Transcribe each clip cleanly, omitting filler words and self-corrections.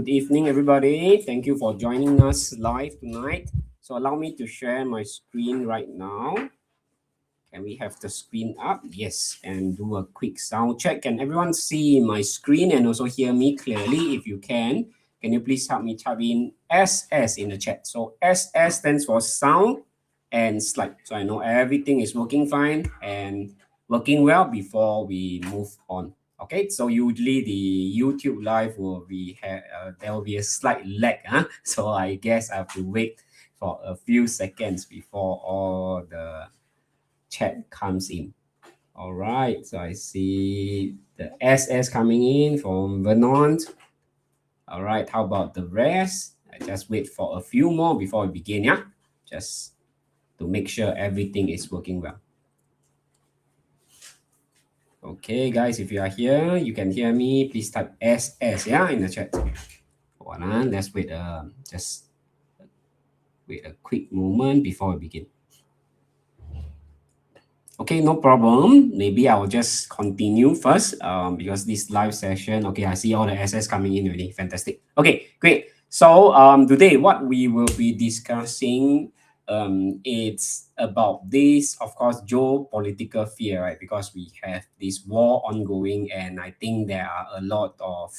good evening, everybody. Thank you for joining us live tonight. So allow me to share my screen right now. Can we have the screen up? Yes, and do a quick sound check. Can everyone see my screen and also hear me clearly? If you can you please help me type in SS in the chat? So SS stands for sound and slide. So I know everything is working fine and working well before we move on. Okay, so usually the YouTube live will be there will be a slight lag, huh? So I guess I have to wait for a few seconds before all the chat comes in. All right, so I see the SS coming in from Vernon. All right, how about the rest? I just wait for a few more before we begin, yeah? Just to make sure everything is working well. Okay, guys, if you are here, you can hear me. Please type SS, yeah, in the chat. Hold on, let's wait. Just wait a quick moment before we begin. Okay, no problem. Maybe I will just continue first because this live session, okay, I see all the SS coming in already. Fantastic. Okay, great. So today what we will be discussing, it's about this, of course, geopolitical fear, right? Because we have this war ongoing and I think there are a lot of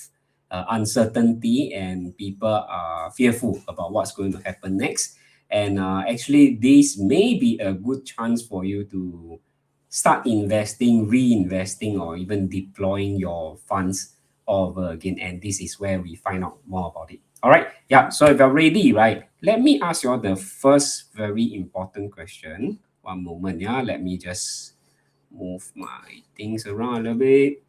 uncertainty and people are fearful about what's going to happen next. And actually, this may be a good chance for you to start investing, reinvesting, or even deploying your funds over again. And this is where we find out more about it. All right. Yeah. So if you're ready, right, let me ask you all the first very important question. One moment. Yeah. Let me just move my things around a little bit.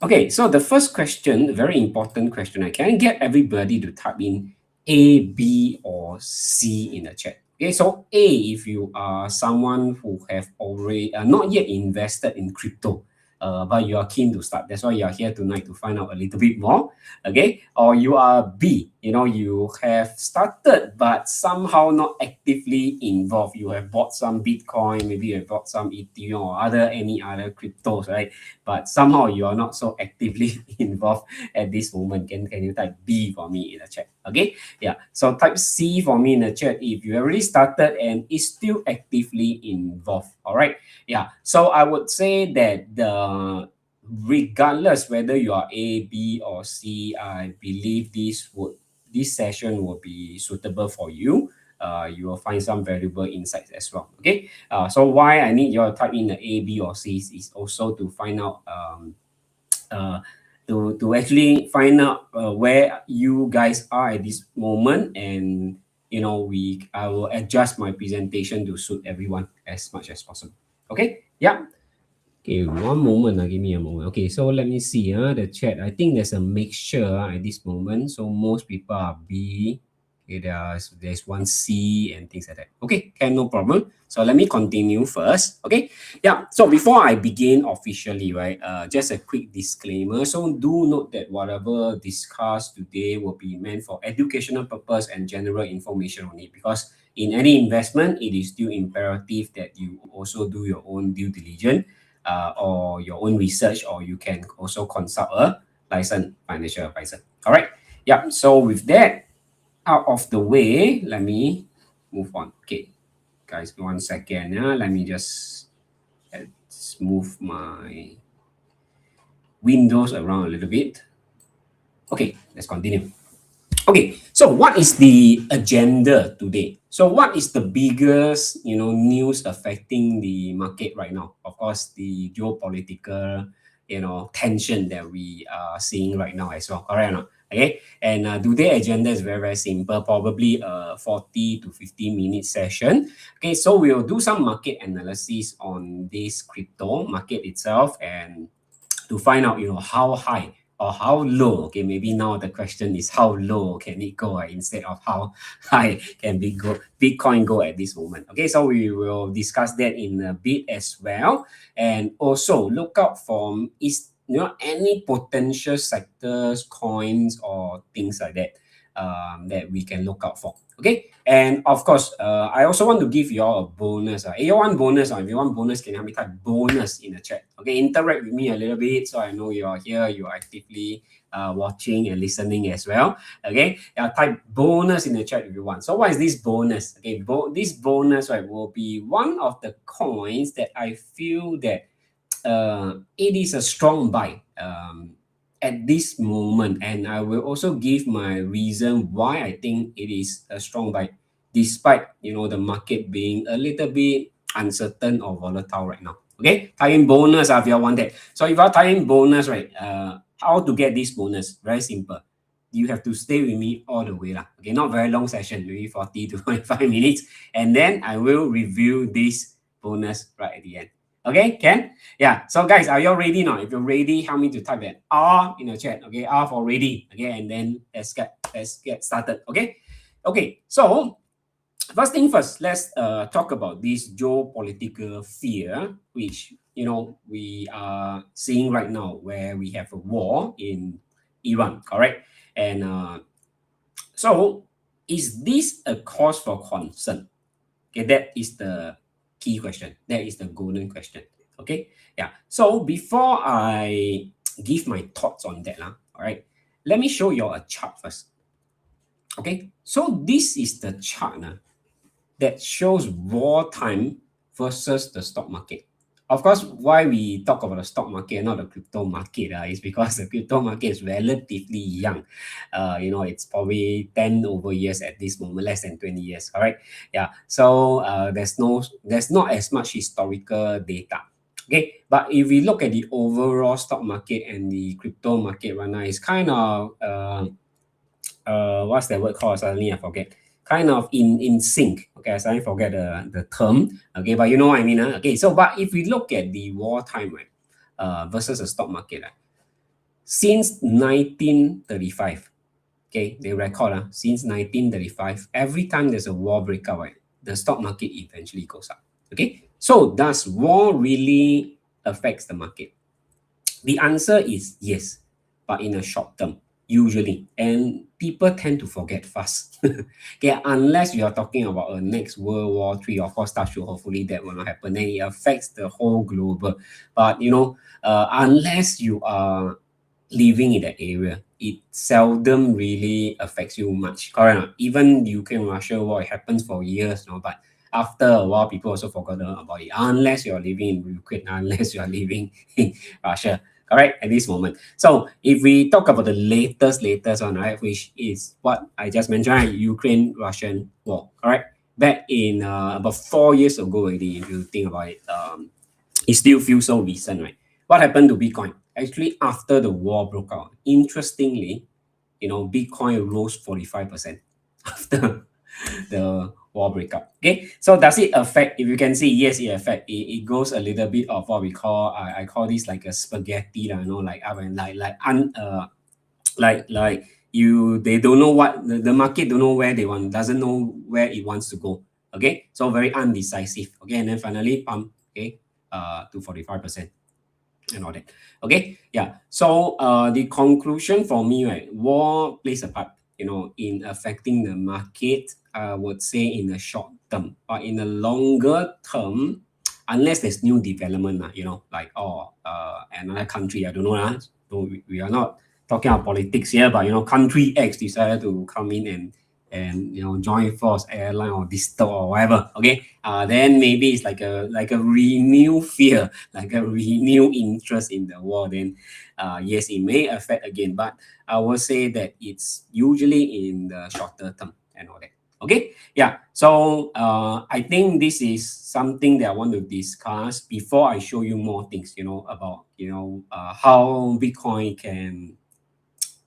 Okay. So the first question, very important question. I can get everybody to type in A, B, or C in the chat. Okay, so A, if you are someone who have already not yet invested in crypto, but you are keen to start. That's why you are here tonight to find out a little bit more. Okay, or you are B, you have started but somehow not actively involved. You have bought some Bitcoin, maybe you have bought some Ethereum or any other cryptos, right? But somehow you are not so actively involved at this moment. Can you type B for me in the chat? Okay, yeah. So type C for me in the chat if you already started and is still actively involved. All right. Yeah. So I would say that regardless whether you are A, B, or C, I believe this session will be suitable for you. You will find some valuable insights as well. Okay. So why I need you to type in the A, B, or C is also to find out to actually find out where you guys are at this moment, and I will adjust my presentation to suit everyone as much as possible. Okay. Yeah. Okay, one moment. Give me a moment. Okay, so let me see the chat. I think there's a mixture at this moment. So most people are B. Okay, there's one C and things like that. Okay, no problem. So let me continue first. Okay, yeah. So before I begin officially, right, just a quick disclaimer. So do note that whatever discussed today will be meant for educational purpose and general information only, because in any investment, it is still imperative that you also do your own due diligence or your own research, or you can also consult a licensed financial advisor. All right. Yeah. So with that out of the way, let me move on. Okay, guys, 1 second. Let me just let's move my windows around a little bit. Okay, let's continue. Okay, so what is the agenda today? So what is the biggest, news affecting the market right now? Of course, the geopolitical, tension that we are seeing right now as well. Correct or not? Okay, and today agenda is very, very simple, probably a 40 to 50-minute session. Okay, so we'll do some market analysis on this crypto market itself, and to find out, how high or how low. Okay, maybe now the question is how low can it go instead of how high can Bitcoin go at this moment. Okay, so we will discuss that in a bit as well, and also look out for any potential sectors, coins, or things like that that we can look out for. Okay, and of course, I also want to give you all a bonus. If you want bonus, or if you want bonus, can you help me type bonus in the chat? Okay, interact with me a little bit so I know you are here, you are actively watching and listening as well. Okay, type bonus in the chat if you want. So what is this bonus? Okay, this bonus, right, will be one of the coins that I feel that it is a strong buy at this moment, and I will also give my reason why I think it is a strong buy, despite the market being a little bit uncertain or volatile right now. Okay, tie-in bonus if you want that. So if you are tying bonus, right, how to get this bonus? Very simple. You have to stay with me all the way lah. Okay, not very long session, maybe 40 to 45 minutes, and then I will review this bonus right at the end. Okay, can? Yeah. So guys, are you all ready now? If you're ready, help me to type that R in the chat. Okay, R for ready. Okay, and then let's get started. Okay. Okay. So first thing first, let's talk about this geopolitical fear, which we are seeing right now, where we have a war in Iran. Correct. And so is this a cause for concern? Okay, that is the key question. That is the golden question. Okay, yeah. So before I give my thoughts on that, all right, let me show you a chart first. Okay, so this is the chart that shows wartime versus the stock market. Of course, why we talk about the stock market and not the crypto market is because the crypto market is relatively young. It's probably 10 over years at this moment, less than 20 years. All right. Yeah. So there's not as much historical data. Okay. But if we look at the overall stock market and the crypto market right now, it's kind of what's that word called? Suddenly I forget. Kind of in sync. Okay, I suddenly forget the term. Okay, but you know what I mean. Okay, so but if we look at the wartime, right, versus the stock market, since 1935, okay, they record since 1935, every time there's a war breakout, right, the stock market eventually goes up. Okay, so does war really affects the market? The answer is yes, but in a short term, usually. And people tend to forget fast. Okay, unless you are talking about a next World War III, of course, touch wood, hopefully that will not happen. Then it affects the whole global. But unless you are living in that area, it seldom really affects you much. Correct? Even Ukraine Russia war, it happens for years, but after a while, people also forgot about it. Unless you are living in Ukraine, unless you are living in Russia. Correct, at this moment. So if we talk about the latest one, right, which is what I just mentioned, right, Ukraine-Russian war, correct? Back in about 4 years ago already, if you think about it, it still feels so recent, right? What happened to Bitcoin? Actually, after the war broke out, interestingly, Bitcoin rose 45% after the war breakup. Okay, so does it affect? If you can see, yes, it affect. It goes a little bit of what we call I call this like a spaghetti, like up and like you they don't know what the market don't know where they want, doesn't know where it wants to go. Okay, so very undecisive. Okay, and then finally pump. Okay, to 45% and all that. Okay, yeah. So the conclusion for me, right, war plays a part, in affecting the market. I would say in the short term, but in the longer term, unless there's new development, like another country, I don't know, so we are not talking about politics here, but country X decided to come in and join force airline or disturb or whatever. Okay, then maybe it's like a renewed fear, like a renewed interest in the war. Then yes, it may affect again, but I will say that it's usually in the shorter term and all that. Okay, yeah. So I think this is something that I want to discuss before I show you more things, about how Bitcoin can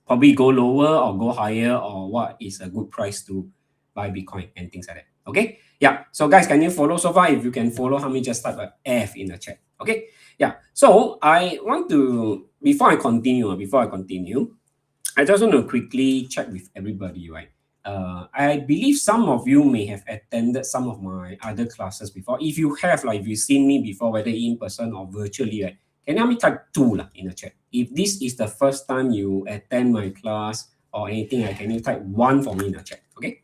probably go lower or go higher, or what is a good price to buy Bitcoin and things like that. Okay. Yeah. So guys, can you follow so far? If you can follow, help me just type a F in the chat. Okay. Yeah. So I want to, before I continue, I just want to quickly check with everybody, right? I believe some of you may have attended some of my other classes before. If you have, like, if you've seen me before, whether in person or virtually, right, can you help me type 2 in the chat? If this is the first time you attend my class, or anything, can you type one for me in the chat? Okay.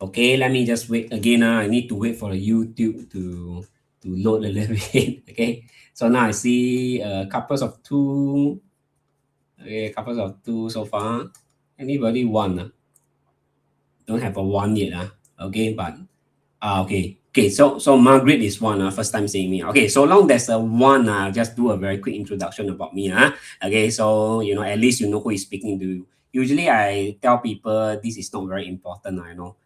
Okay, let me just wait again. I need to wait for the YouTube to load a little bit. Okay, so now I see couples of two. Okay, couples of two so far. Anybody one? Don't have a one yet. Okay, but okay. Okay, so Margaret is one, first time seeing me. Okay, so long there's a one, I'll just do a very quick introduction about me. Okay, so at least you know who is speaking to you. Usually I tell people this is not very important, I know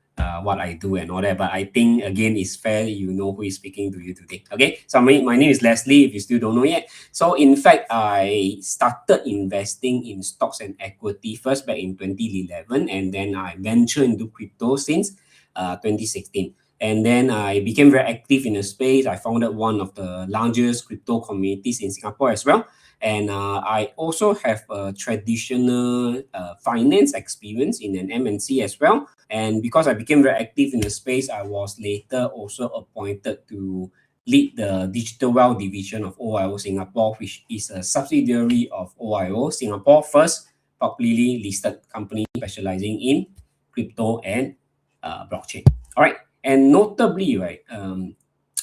what I do and all that, but I think again it's fair you know who is speaking to you today. Okay, so my name is Leslie, if you still don't know yet. So in fact, I started investing in stocks and equity first back in 2011, and then I ventured into crypto since 2016. And then I became very active in the space. I founded one of the largest crypto communities in Singapore as well. And I also have a traditional finance experience in an MNC as well. And because I became very active in the space, I was later also appointed to lead the digital wealth division of OIO Singapore, which is a subsidiary of OIO Singapore, first publicly listed company specializing in crypto and blockchain. All right. And notably, right,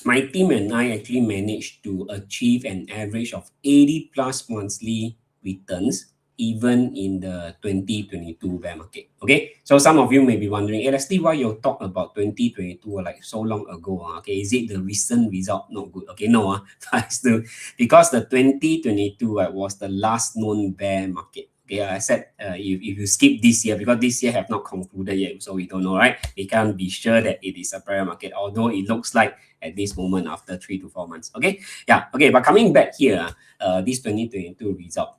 my team and I actually managed to achieve an average of 80 plus monthly returns even in the 2022 bear market. Okay, so some of you may be wondering, hey, Leslie, why you talk about 2022 like so long ago? Okay, is it the recent result not good? Okay, no, still, because the 2022 was the last known bear market. Okay, I said if you skip this year, because this year have not concluded yet, so we don't know, right? We can't be sure that it is a bear market, although it looks like at this moment after 3 to 4 months. Okay, yeah, okay, but coming back here, this 2022 result.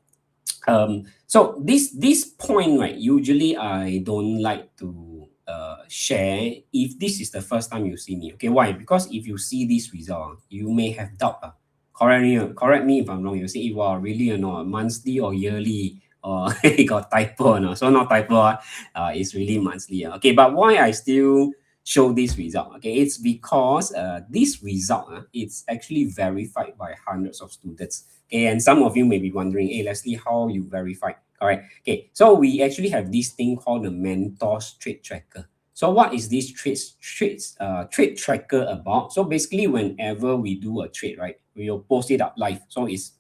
So this point, right, usually I don't like to share if this is the first time you see me. Okay, why? Because if you see this result, you may have doubt. Correct me if I'm wrong. You say, wow, really or not, monthly or yearly, or it got typo or not. So not typo, it's really monthly. Okay, but why I still show this result? Okay, it's because this result, it's actually verified by hundreds of students. Okay, and some of you may be wondering, hey, Leslie, how you verify? Correct. Okay, so we actually have this thing called the Mentor's Trade Tracker. So what is this trade tracker about? So basically, whenever we do a trade, right, we will post it up live. So it's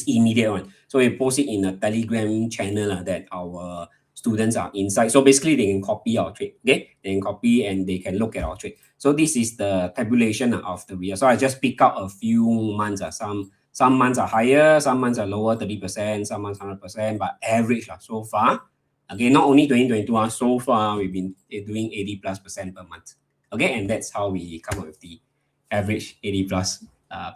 immediate one. So we post it in a Telegram channel that our students are inside. So basically, they can copy our trade. Okay, they can copy and they can look at our trade. So this is the tabulation of the year. So I just pick out a few months. Some months are higher, some months are lower, 30%, some months 100%, but average so far. Okay, not only 2022, so far we've been doing 80 plus percent per month. Okay, and that's how we come up with the average 80 plus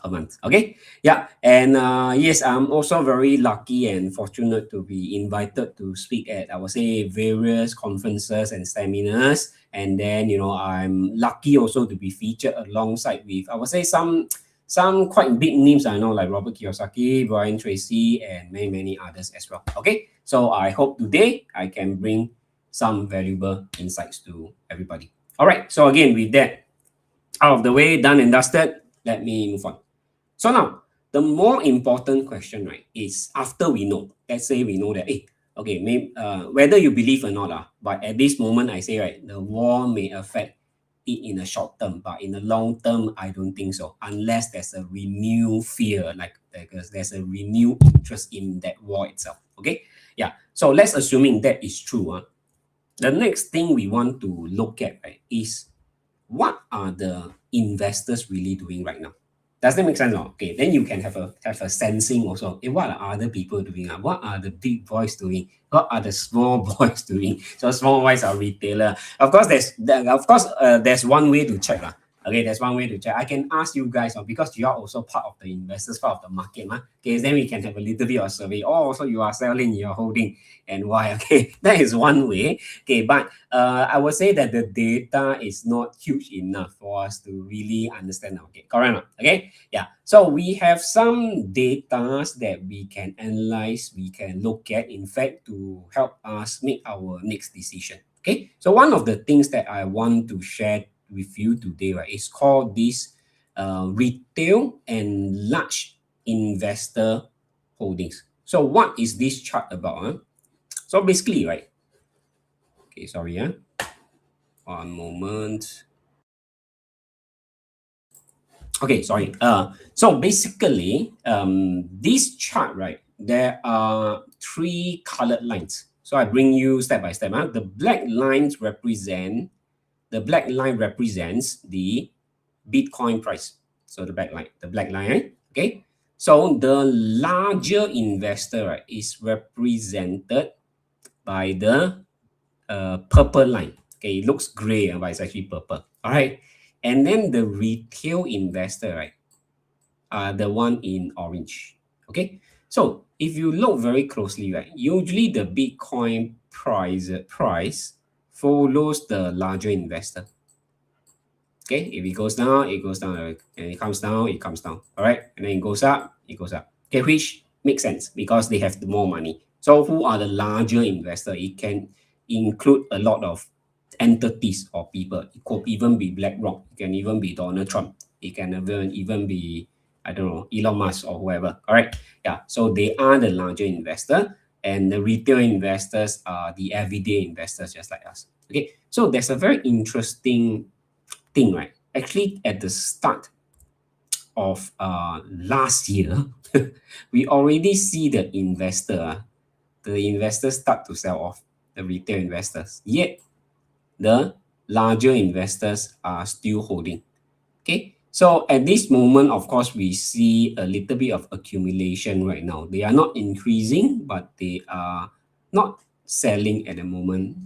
per month. Okay, yeah, and yes, I'm also very lucky and fortunate to be invited to speak at, I would say, various conferences and seminars. And then I'm lucky also to be featured alongside with, I would say, some quite big names I know, like Robert Kiyosaki, Brian Tracy, and many others as well. Okay, so I hope today I can bring some valuable insights to everybody. All right, so again, with that out of the way, done and dusted, let me move on. So now, the more important question, right, is after we know, let's say we know that, hey, okay, maybe, whether you believe or not, but at this moment, I say, right, the war may affect it in the short term, but in the long term, I don't think so, unless there's a renewed fear, like there's a renewed interest in that war itself. Okay, yeah. So let's assuming that is true. The next thing we want to look at, right, is what are the investors really doing right now? Does that make sense? Okay, then you can have a sensing also. What are other people doing? What are the big boys doing? What are the small boys doing? So small boys are retailer. Of course, there's one way to check. Okay, there's one way to check. I can ask you guys, because you are also part of the investors, part of the market. Okay, then we can have a little bit of survey. Oh, so you are selling, you're holding, and why? Okay, that is one way. Okay, but I would say that the data is not huge enough for us to really understand. Okay, correct. Okay, yeah. So we have some data that we can analyze, we can look at, in fact, to help us make our next decision. Okay, so one of the things that I want to share with you today, right, is called this retail and large investor holdings. So what is this chart about? So basically, right? Okay, sorry, 1 moment. Okay, sorry. So basically, this chart, right? There are three colored lines. So I bring you step by step. The black line represents the Bitcoin price. So the black line. Okay. So the larger investor, right, is represented by the purple line. Okay, it looks gray, but it's actually purple. All right. And then the retail investor, right, are the one in orange. Okay. So if you look very closely, right, usually the Bitcoin price follows the larger investor. Okay, if it goes down, it goes down, and it comes down, it comes down. All right, and then it goes up, it goes up. Okay, which makes sense because they have the more money. So who are the larger investor? It can include a lot of entities or people. It could even be BlackRock. It can even be Donald Trump. It can even be, I don't know, Elon Musk or whoever. All right, yeah. So they are the larger investor, and the retail investors are the everyday investors, just like us. Okay, so there's a very interesting thing, right? Actually, at the start of last year, we already see the investors start to sell off, the retail investors. Yet, the larger investors are still holding. Okay, so at this moment, of course, we see a little bit of accumulation right now. They are not increasing, but they are not selling at the moment,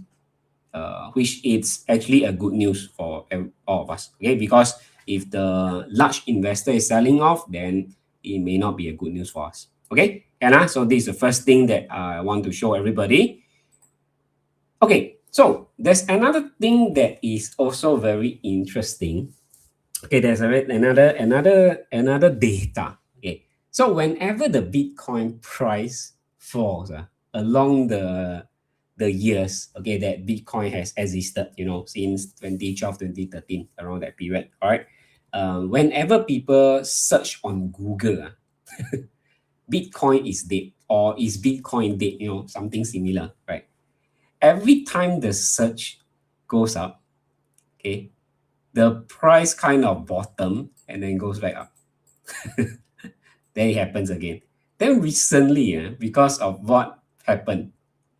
which is actually a good news for all of us. Okay, because if the large investor is selling off, then it may not be a good news for us. Okay, and so this is the first thing that I want to show everybody. Okay, so there's another thing that is also very interesting. Okay, there's another data. Okay, so whenever the Bitcoin price falls along the years, okay, that Bitcoin has existed, since 2012, 2013, around that period. All right. Whenever people search on Google, Bitcoin is dead or is Bitcoin dead, something similar, right? Every time the search goes up, okay, the price kind of bottom and then goes back up. Then it happens again. Then recently, because of what happened,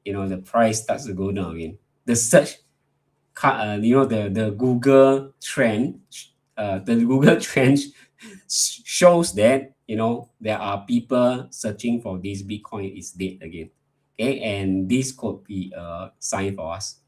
the price starts to go down again. The search, the Google trend, shows that there are people searching for this Bitcoin is dead again. Okay, and this could be a sign for us.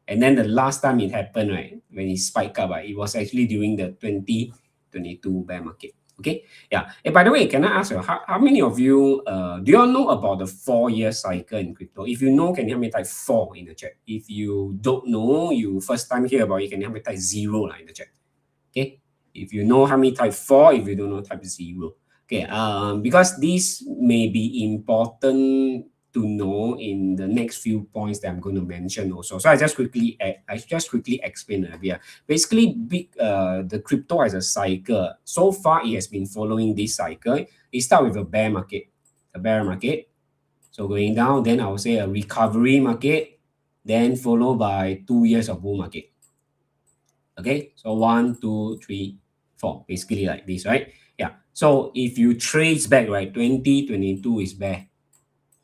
And then the last time it happened, right, when it spiked up, right, it was actually during the 2022 bear market. Okay, yeah. And by the way, can I ask you, how many of you, do you all know about the 4-year cycle in crypto? If you know, can you help me type 4 in the chat? If you don't know, you first time hear about it, can you help me type 0 in the chat? Okay, if you know, how many type 4. If you don't know, type 0. Okay, because this may be important to know in the next few points that I'm going to mention also. So I just quickly explain a bit. Basically, the crypto as a cycle. So far, it has been following this cycle. It starts with a bear market. So going down, then I would say a recovery market, then followed by 2 years of bull market. Okay, so 1, 2, 3, 4, basically like this, right? Yeah. So if you trace back, right, 2022 is bear.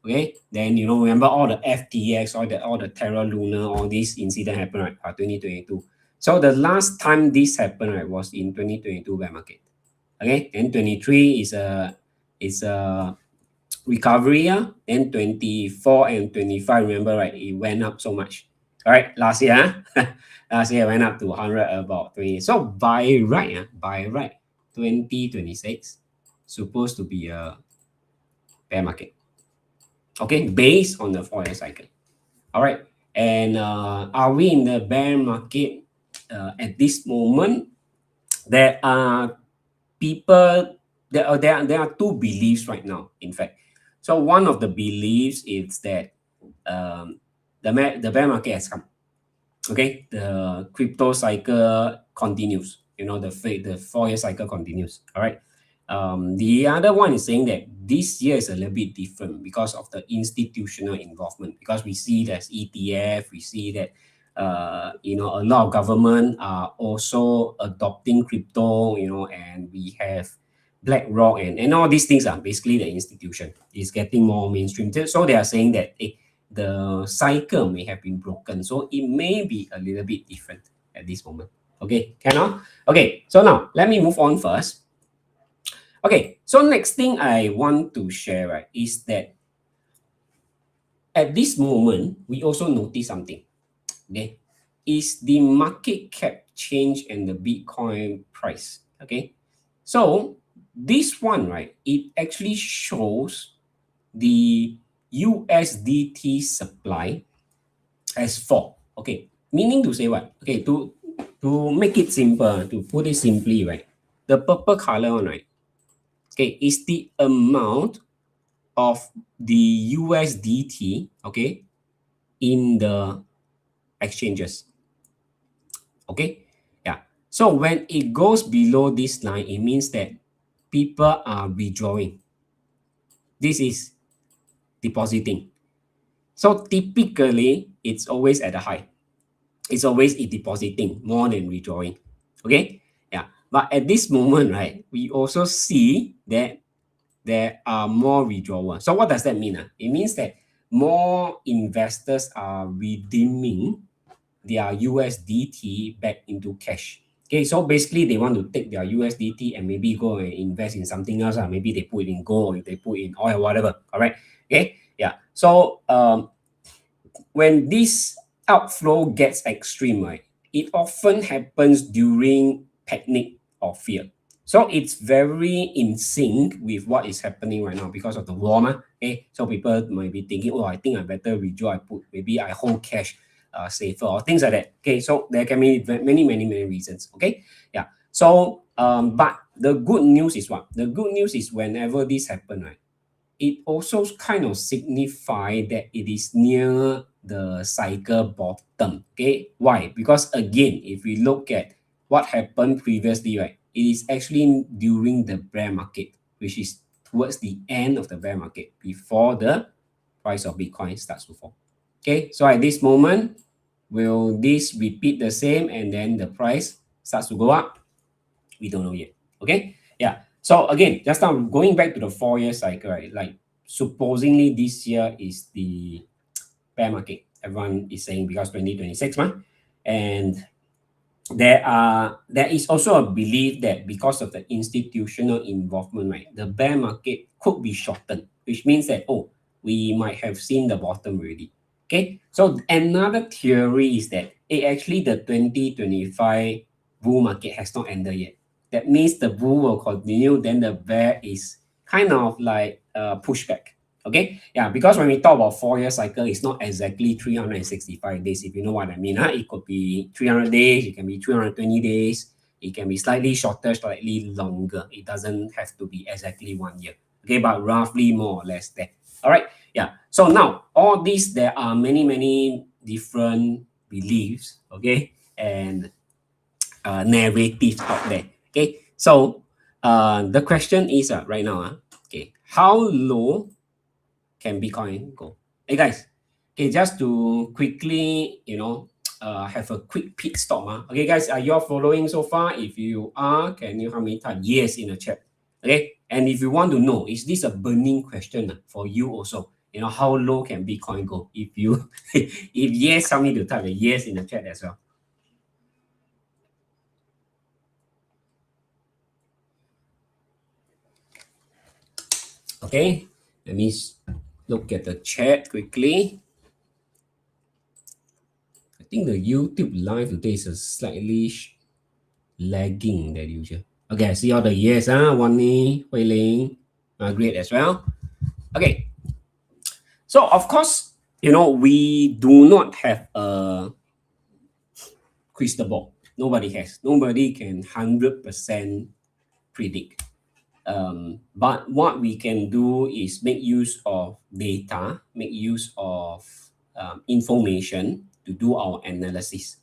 Okay, then remember all the FTX, all the Terra Luna, all these incident happened, right? 2022. So the last time this happened, right, was in 2022 bear market. Okay, and 23 is a recovery, then 24 and 25, remember, right, it went up so much. All right, last year, last year went up to 100 about 20. So by right, 2026 supposed to be a bear market. Okay, based on the 4-year cycle. All right, and are we in the bear market at this moment? There are people, there are two beliefs right now, in fact. So one of the beliefs is that the bear market has come. Okay, the crypto cycle continues. the 4-year cycle continues. All right. The other one is saying that this year is a little bit different because of the institutional involvement. Because we see there's ETF, we see that a lot of government are also adopting crypto, and we have BlackRock and all these things are basically the institution is getting more mainstream. So they are saying that the cycle may have been broken, so it may be a little bit different at this moment. Okay, cannot. Okay, so now let me move on first. Okay, so next thing I want to share, right, is that at this moment we also notice something. Okay, is the market cap change and the Bitcoin price. Okay, so this one, right, it actually shows the USDT supply has fall. Okay, meaning to say what? Okay, to make it simple, to put it simply, right, the purple color one, right, okay, is the amount of the USDT, okay, in the exchanges. Okay, yeah. So when it goes below this line, it means that people are withdrawing. This is depositing. So typically, it's always at a high. It's always depositing more than withdrawing. Okay, yeah. But at this moment, right, we also see that there are more withdrawals. So what does that mean? It means that more investors are redeeming their USDT back into cash. Okay, so basically they want to take their USDT and maybe go and invest in something else. Maybe they put it in gold, if they put in oil, whatever. All right. Okay. Yeah. So when this outflow gets extreme, right, it often happens during panic or fear. So it's very in sync with what is happening right now because of the war. Okay, so people might be thinking, oh, I think I better withdraw. Maybe I hold cash safer or things like that. Okay, so there can be many reasons. Okay, yeah. So but the good news is what? The good news is whenever this happen, right, it also kind of signify that it is near the cycle bottom. Okay, why? Because again, if we look at what happened previously, right, it is actually during the bear market, which is towards the end of the bear market before the price of Bitcoin starts to fall. Okay, so at this moment, will this repeat the same and then the price starts to go up? We don't know yet. Okay, yeah. So again, just now going back to the 4-year cycle, right? Like supposedly this year is the bear market. Everyone is saying because 2026, man. And there is also a belief that because of the institutional involvement, right, the bear market could be shortened, which means that we might have seen the bottom already. Okay, so another theory is that actually the 2025 bull market has not ended yet. That means the bull will continue, then the bear is kind of like pushback. Okay, yeah, because when we talk about 4-year cycle, it's not exactly 365 days, if you know what I mean. It could be 300 days, it can be 320 days, it can be slightly shorter, slightly longer. It doesn't have to be exactly 1 year. Okay, but roughly more or less there. All right, yeah. So now, all these, there are many different beliefs, okay, and narratives out there. Okay, so the question is right now, okay, how low can Bitcoin go? Hey guys, okay, just to quickly, have a quick pit stop. Okay, guys, are you all following so far? If you are, can you help me type yes in the chat? Okay, and if you want to know, is this a burning question for you also? How low can Bitcoin go? If you, if yes, help me to type a yes in the chat as well. Okay, let me look at the chat quickly. I think the YouTube live today is a slightly lagging than usual. Okay, I see all the yes, Wani, Hui Ling, Margaret as well. Okay, so of course, we do not have a crystal ball. Nobody has. Nobody can 100% predict. But what we can do is make use of data, make use of information to do our analysis.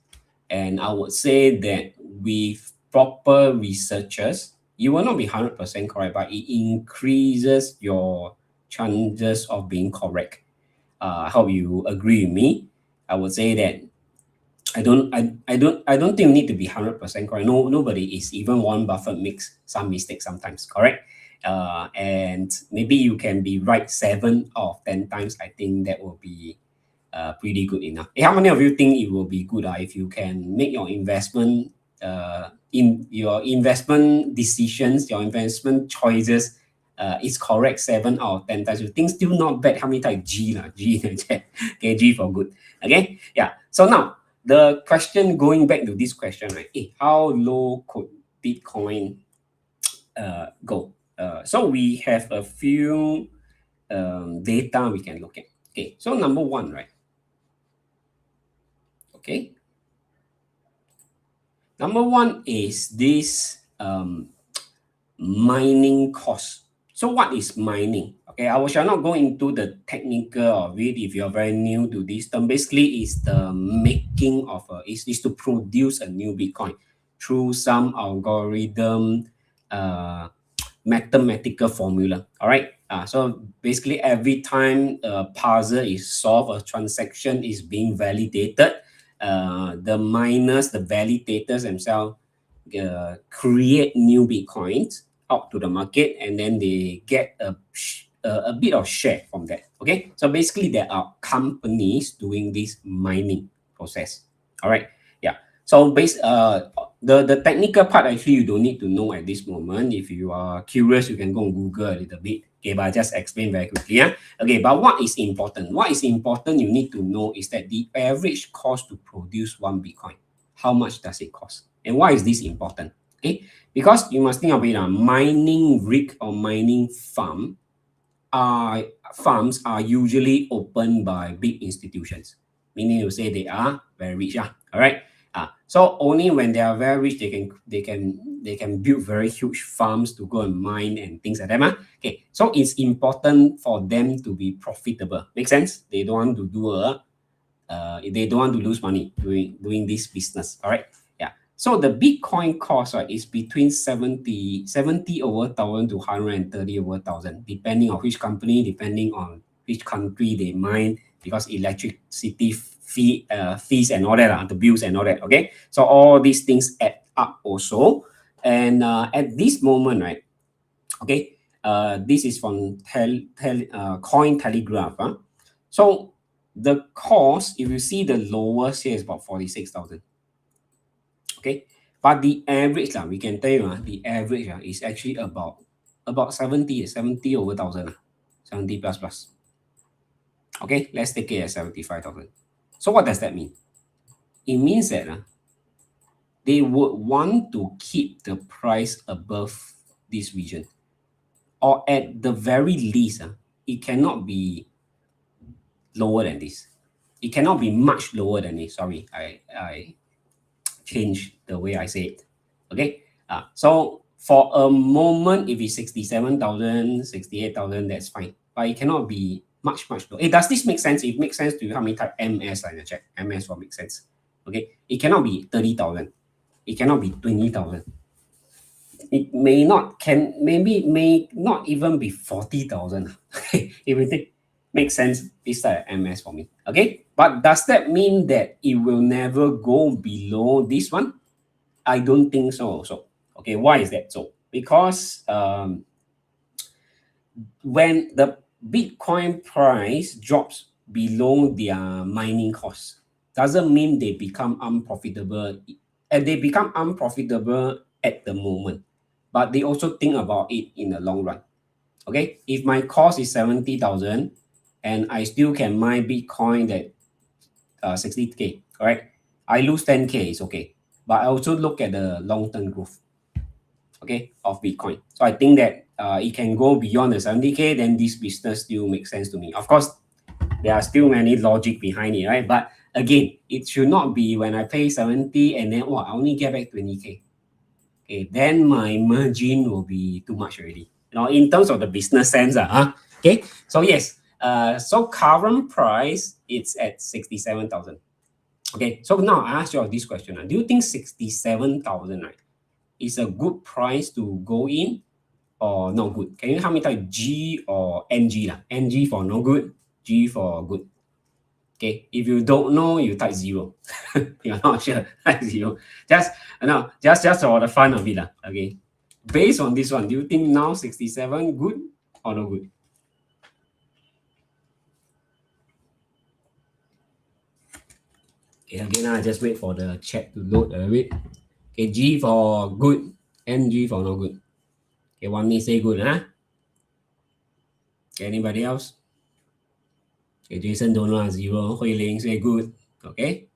And I would say that with proper researchers, you will not be 100% correct, but it increases your chances of being correct. I hope you agree with me. I would say that I don't think you need to be 100% correct. No, nobody is. Even Warren Buffett makes some mistakes sometimes, correct? And maybe you can be right 7 out of 10 times. I think that will be pretty good enough. How many of you think it will be good if you can make your investment in your investment decisions, your investment choices is correct 7 out of 10 times? You think still not bad? How many times? G lah, G. Okay, G for good. Okay, yeah. So now the question, going back to this question, right? How low could Bitcoin go? So we have a few data we can look at. Okay, so number one, right? Okay, number one is this mining cost. So what is mining? Okay, I shall not go into the technical of it. If you're very new to this term, basically is the making of is to produce a new Bitcoin through some algorithm, mathematical formula. All right. So basically, every time a puzzle is solved, a transaction is being validated, the miners, the validators themselves, create new Bitcoins out to the market, and then they get a bit of share from that. Okay. So basically, there are companies doing this mining process. All right. Yeah. So the technical part, actually you don't need to know at this moment. If you are curious, you can go and Google a little bit. Okay, but I just explain very quickly. Yeah. Okay, but what is important? What is important you need to know is that the average cost to produce one Bitcoin. How much does it cost? And why is this important? Okay, because you must think of it, a mining rig or mining are farms are usually opened by big institutions, meaning you say they are very rich. All right. So only when they are very rich, they can build very huge farms to go and mine and things like that. Okay. So it's important for them to be profitable. Make sense? They don't want to do they don't want to lose money doing this business. All right. Yeah. So the Bitcoin cost, right, is between 70 over thousand to 130 over thousand, depending on which company, depending on which country they mine, because electricity fees and all that, the bills and all that. Okay. So all these things add up also. And at this moment, right? Okay. This is from Coin Telegraph. So the cost, if you see the lowest here, is about 46,000. Okay, but the average we can tell you the average is actually about 70 over thousand, 70 plus plus. Okay, let's take it at 75,000. So what does that mean? It means that they would want to keep the price above this region, or at the very least, it cannot be lower than this. It cannot be much lower than this. Sorry, I change the way I say it. Okay. So for a moment, if it's 67,000, 68,000, that's fine. But it cannot be much lower. Does this make sense? If it makes sense to you, how many type MS in the chat? MS will make sense. Okay. It cannot be 30,000. It cannot be 20,000. It may not even be 40,000. If you think makes sense, this type of MS for me. Okay. But does that mean that it will never go below this one? I don't think so also. Okay, why is that so? Because when the Bitcoin price drops below their mining costs, doesn't mean they become unprofitable. And they become unprofitable at the moment, but they also think about it in the long run. Okay, if my cost is 70,000 and I still can mine Bitcoin that 60K, correct? I lose 10K, it's okay. But I also look at the long-term growth, okay, of Bitcoin. So I think that it can go beyond the 70K, then this business still makes sense to me. Of course, there are still many logic behind it, right? But again, it should not be when I pay 70 and then I only get back 20K. Okay, then my margin will be too much already. In terms of the business sense, okay. So yes, so current price it's at 67,000. Okay, so now I ask you this question. Do you think 67,000, right, is a good price to go in or not good? Can you help me type G or NG lah? NG for no good, G for good. Okay, if you don't know, you type zero. You're not sure, type zero. Just no, just for the fun of it lah. Okay, based on this one, do you think now 67 good or no good? Okay, again, I just wait for the chat to load a bit. Okay, G for good, NG for no good. Okay, one me say good, huh? Okay, anybody else? Okay, Jason don't know zero. Hui Ling say good. Okay.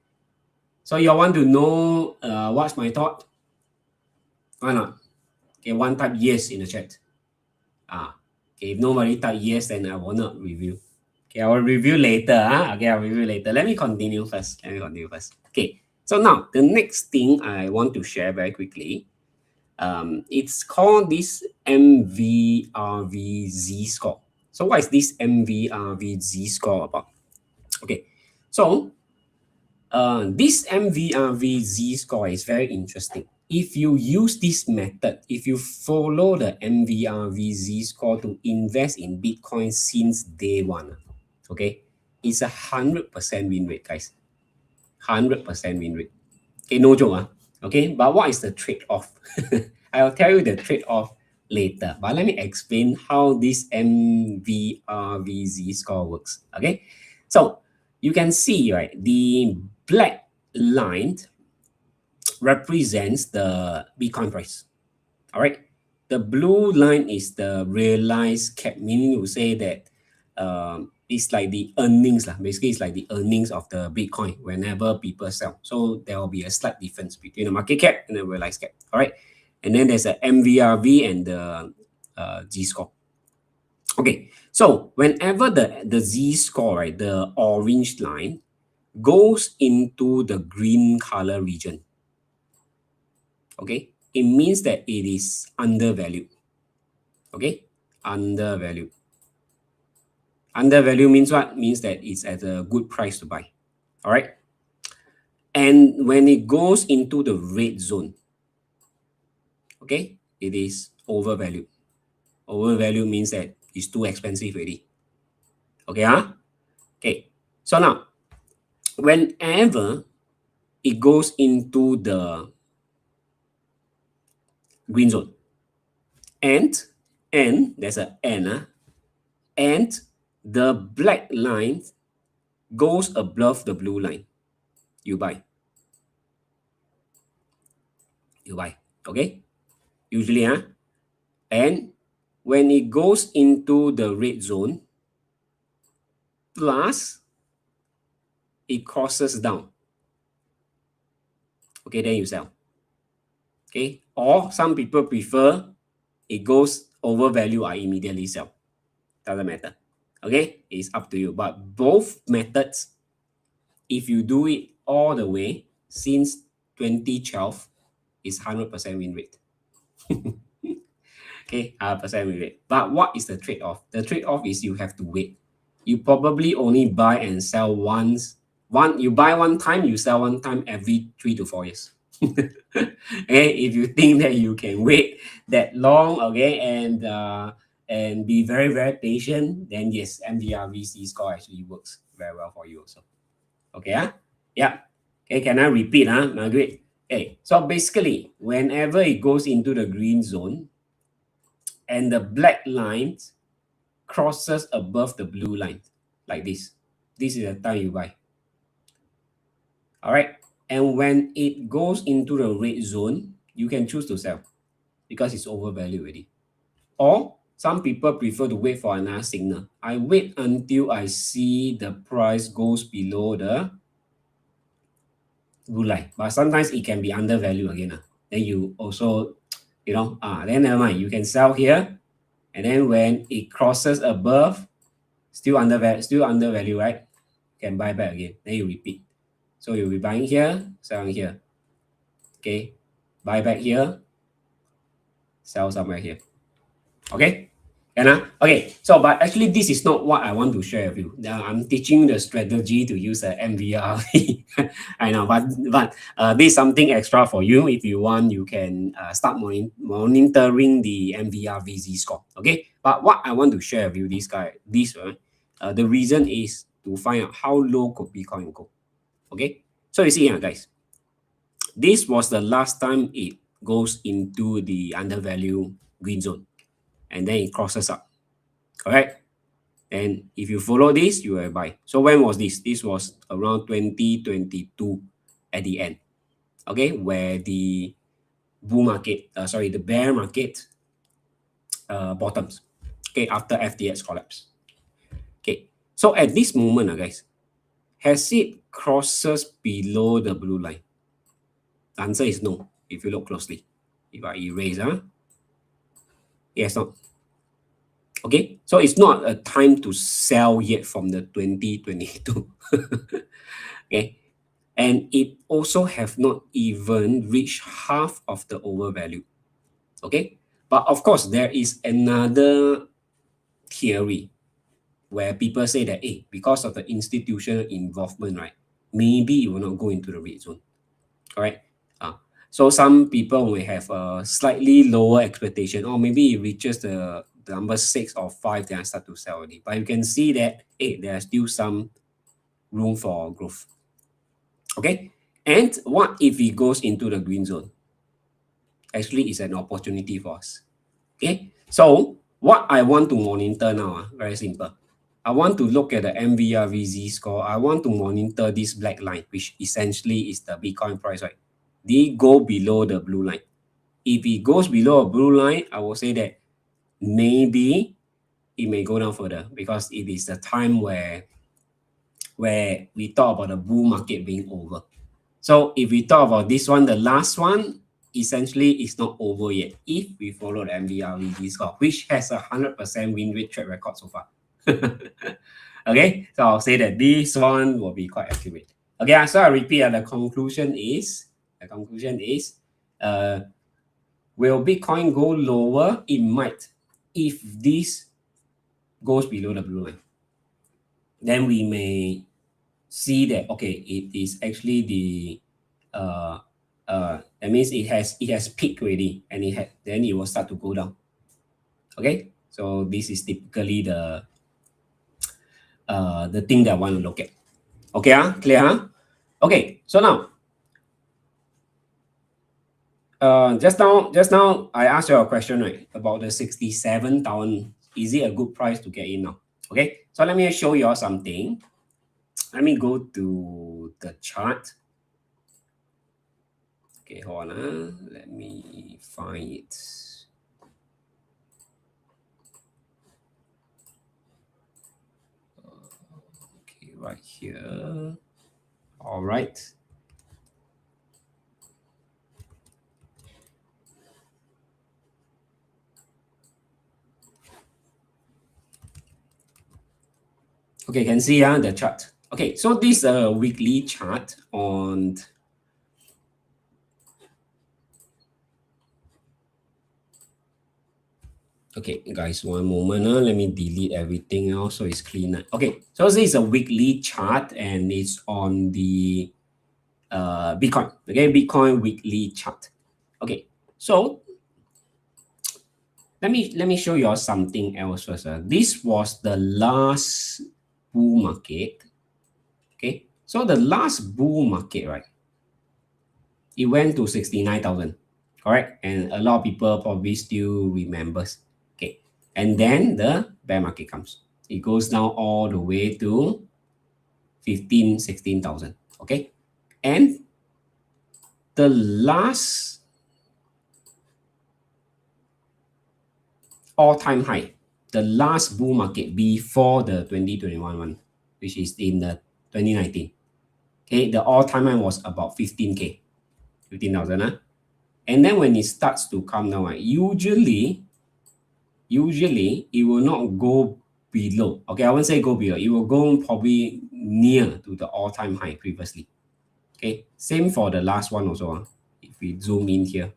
So you want to know what's my thought? Why not? Okay, one type yes in the chat. Okay, if nobody type yes, then I will not review. Okay, I will review later. Okay, I'll review later. Let me continue first. Okay, so now the next thing I want to share very quickly. It's called this MVRVZ score. So what is this MVRVZ score about? Okay, so this MVRVZ score is very interesting. If you use this method, if you follow the MVRVZ score to invest in Bitcoin since day one, okay, it's 100% win rate, guys. 100% win rate. Okay, no joke. Okay, but what is the trade-off? I'll tell you the trade-off later. But let me explain how this MVRVZ score works. Okay, so you can see, right, the black line represents the Bitcoin price. All right, the blue line is the realized cap, meaning to say that it's like the earnings lah. Basically, it's like the earnings of the Bitcoin whenever people sell. So there will be a slight difference between the market cap and the realized cap. All right, and then there's a MVRV and the Z score. Okay, so whenever the Z score, right, the orange line goes into the green color region, okay, it means that it is undervalued. Okay, undervalued. Undervalued means what? Means that it's at a good price to buy. All right. And when it goes into the red zone, okay, it is overvalued. Overvalued means that it's too expensive already. Okay, Okay. So now, whenever it goes into the green zone, and there's an and the black line goes above the blue line, you buy. You buy. Okay? Usually, and when it goes into the red zone, plus it crosses down, okay, then you sell. Okay, or some people prefer it goes over value, I immediately sell. Doesn't matter. Okay, it's up to you. But both methods, if you do it all the way since 2012, is 100% win rate. Okay, 100% win rate. But what is the trade-off? The trade-off is you have to wait. You probably only buy and sell once. You buy one time, you sell one time every 3 to 4 years. Okay, if you think that you can wait that long, okay, and be very, very patient, then yes, MVRVC score actually works very well for you also. Okay, yeah. Okay, can I repeat, Margaret? Okay, so basically, whenever it goes into the green zone and the black line crosses above the blue line, like this is the time you buy. All right, and when it goes into the red zone, you can choose to sell because it's overvalued already. Or some people prefer to wait for another signal. I wait until I see the price goes below the blue line, but sometimes it can be undervalued again. Then you also, then never mind. You can sell here, and then when it crosses above, still undervalued, right? You can buy back again. Then you repeat. So you'll be buying here, selling here. Okay, buy back here, sell somewhere here. Okay, Okay, so but actually this is not what I want to share with you. I'm teaching the strategy to use a MVR. I know, but this is something extra for you. If you want, you can start monitoring the MVR VZ score. Okay, but what I want to share with you, the reason is to find out how low could Bitcoin go. Okay, so you see here, guys, this was the last time it goes into the undervalue green zone, and then it crosses up. All right. And if you follow this, you will buy. So when was this? This was around 2022 at the end. Okay, where the the bear market bottoms. Okay, after FTX collapse. Okay, so at this moment, guys, has it crosses below the blue line? The answer is no. If you look closely, if I erase, yes, not. Okay, so it's not a time to sell yet from the 2022. Okay, and it also have not even reached half of the overvalue. Okay, but of course there is another theory where people say that, hey, because of the institutional involvement, right, maybe it will not go into the red zone. All right. So some people may have a slightly lower expectation, or maybe it reaches the number 6 or 5, then I start to sell already. But you can see that, hey, there's still some room for growth. Okay, and what if it goes into the green zone? Actually, it's an opportunity for us. Okay, so what I want to monitor now, very simple. I want to look at the MVRVZ score. I want to monitor this black line, which essentially is the Bitcoin price, right? They go below the blue line. If it goes below a blue line, I will say that maybe it may go down further, because it is the time where we talk about the bull market being over. So if we talk about this one, the last one, essentially is not over yet if we follow the MVRVG score, which has a 100% win rate track record so far. Okay, so I'll say that this one will be quite accurate. Okay, so I repeat, the conclusion is, uh, will Bitcoin go lower? It might, if this goes below the blue line. Then we may see that, okay, it is actually that means it has peaked already, and then it will start to go down. Okay, so this is typically the thing that I want to look at. Okay, clear? Okay, so now just now I asked you a question, right, about the 67,000. Is it a good price to get in now? Okay, so let me show you all something. Let me go to the chart. Okay, hold on. Let me find it. Okay, right here. All right. Okay, can see the chart. Okay, so this is a weekly chart on. Okay, guys, one moment. Let me delete everything now so it's cleaner. Okay, so this is a weekly chart and it's on the Bitcoin. Okay, Bitcoin weekly chart. Okay, so let me show you all something else first. This was the last bull market. Okay, so the last bull market, right? It went to 69,000, correct? And a lot of people probably still remembers. Okay, and then the bear market comes. It goes down all the way to 16,000. Okay, and the last all-time high, the last bull market before the 2021 one, which is in the 2019. Okay, the all-time high was about 15K, 15,000. And then when it starts to come down, usually it will not go below. Okay, I won't say go below. It will go probably near to the all-time high previously. Okay, same for the last one also. If we zoom in here.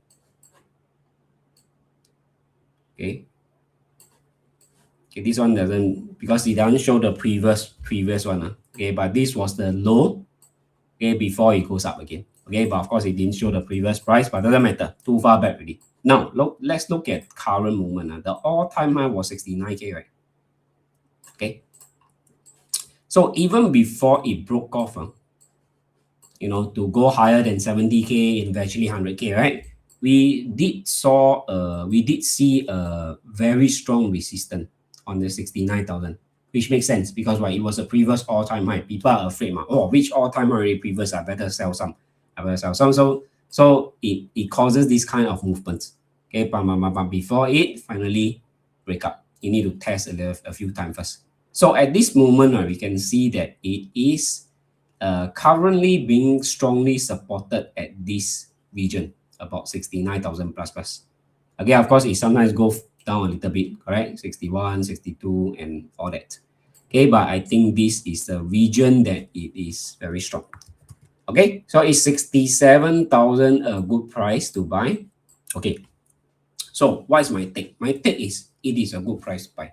Okay. Okay, this one doesn't, because it doesn't show the previous one. Okay, but this was the low, okay, before it goes up again. Okay, but of course it didn't show the previous price, but doesn't matter. Too far back already. Now, let's look at current movement. The all-time high was 69K, right? Okay. So even before it broke off, to go higher than 70K and eventually 100K, right? We did see a very strong resistance on the 69,000, which makes sense because it was a previous all-time high. People are afraid, which all-time high already previous, I better sell some. So it causes this kind of movements. Okay, but before it finally break up, you need to test a few times first. So at this moment, we can see that it is currently being strongly supported at this region, about 69,000 plus plus. Again, of course, it sometimes goes down a little bit, correct? 61, 62, and all that. Okay, but I think this is the region that it is very strong. Okay, so is 67,000 a good price to buy? Okay, so what is my take? My take is it is a good price to buy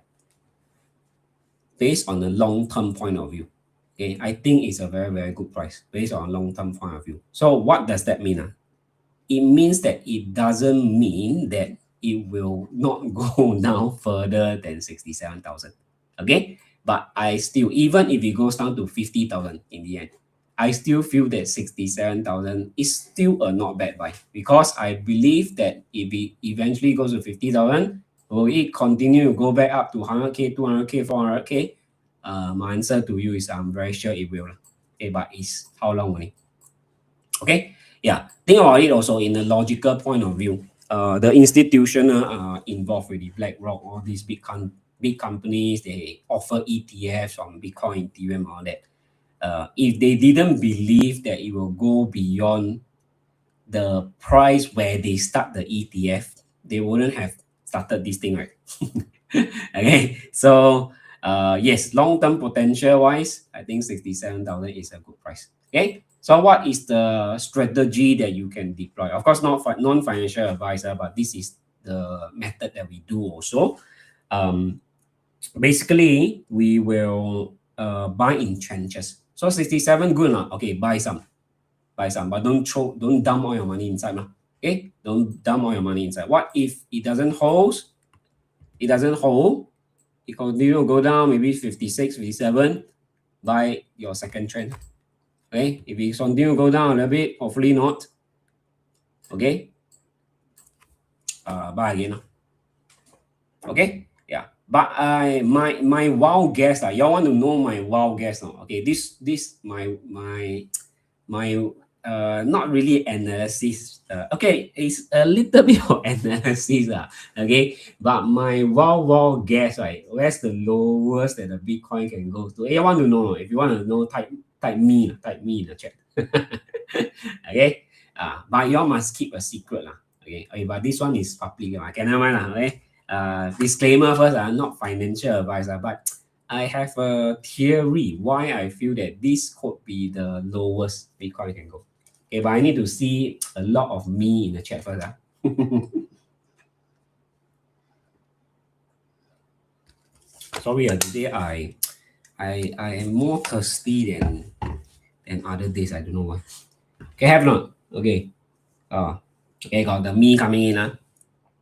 based on a long-term point of view. Okay, I think it's a very, very good price based on a long-term point of view. So what does that mean? It means that it doesn't mean that it will not go down further than 67,000. Okay, but I still, even if it goes down to 50,000 in the end, I still feel that 67,000 is still a not bad buy because I believe that if it eventually goes to 50,000, will it continue to go back up to 100K, 200K, 400K? My answer to you is I'm very sure it will. Okay, but it's how long only? Okay, yeah. Think about it also in a logical point of view. The institutional involved with the BlackRock, all these big companies, they offer ETFs on Bitcoin, Ethereum, all that. If they didn't believe that it will go beyond the price where they start the ETF, they wouldn't have started this thing, right? Okay, so yes, long-term potential wise, I think 67,000 is a good price. Okay, so what is the strategy that you can deploy? Of course, not non-financial advisor, but this is the method that we do also. Basically, we will buy in tranches. So 67 good enough. Okay, buy some, but don't dump all your money inside. Okay, don't dump all your money inside. What if it doesn't hold? It doesn't hold. It continue to go down, maybe 56, 57, buy your second trend. Okay, if it continue to go down a little bit, hopefully not. Okay, buy again. Okay, yeah. But my wild guess, y'all want to know my wild guess now? Okay, this my not really analysis. Okay, it's a little bit of analysis. Okay, but my wild guess, right? Where's the lowest that the Bitcoin can go to? Hey, I want to know. If you want to know, type me in the chat. Okay, but y'all must keep a secret lah. Okay, but this one is public. Okay, never mind lah. Okay, disclaimer first. Not financial advice. But I have a theory why I feel that this could be the lowest Bitcoin can go. Okay, but I need to see a lot of me in the chat first. Sorry, today I am more thirsty than other days. I don't know why. Okay, have not? Okay. Okay, got the me coming in.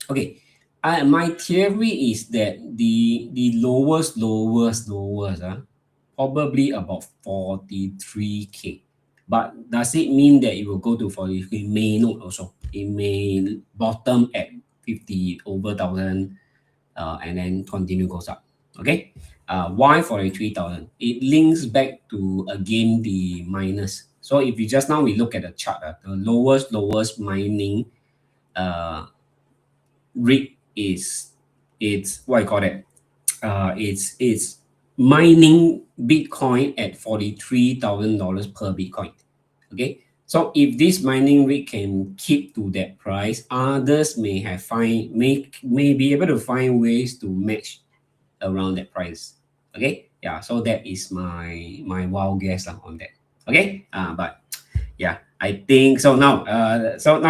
Okay. My theory is that the lowest probably about 43K. But does it mean that it will go to 43? It may not also. It may bottom at 50 over 1,000 and then continue goes up. Okay. Why 43,000? It links back to again the miners. So if we just now we look at the chart, the lowest mining rig is it's what I call it. It's mining Bitcoin at $43,000 per Bitcoin. Okay, so if this mining rig can keep to that price, others may be able to find ways to match around that price. Okay, yeah. So that is my wild guess on that. Okay, but yeah, I think so. Now,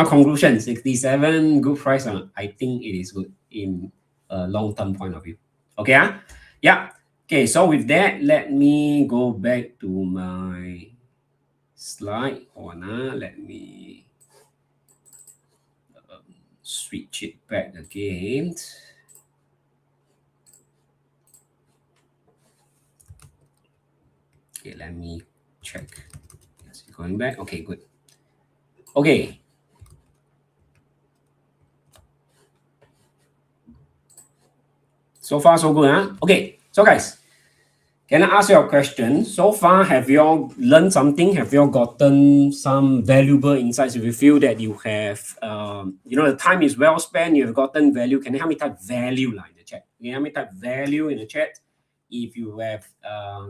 conclusion: 67 good price. I think it is good in a long term point of view. Okay, yeah. Okay, so with that, let me go back to my slide. Hold on, let me switch it back again. Okay, let me check. Yes, going back. Okay, good. Okay, so far so good, huh? Okay, so guys, can I ask you a question? So far, have you all learned something? Have you all gotten some valuable insights? If you feel that you have, the time is well spent, you have gotten value, can you help me type value in the chat? Can you help me type value in the chat? If you have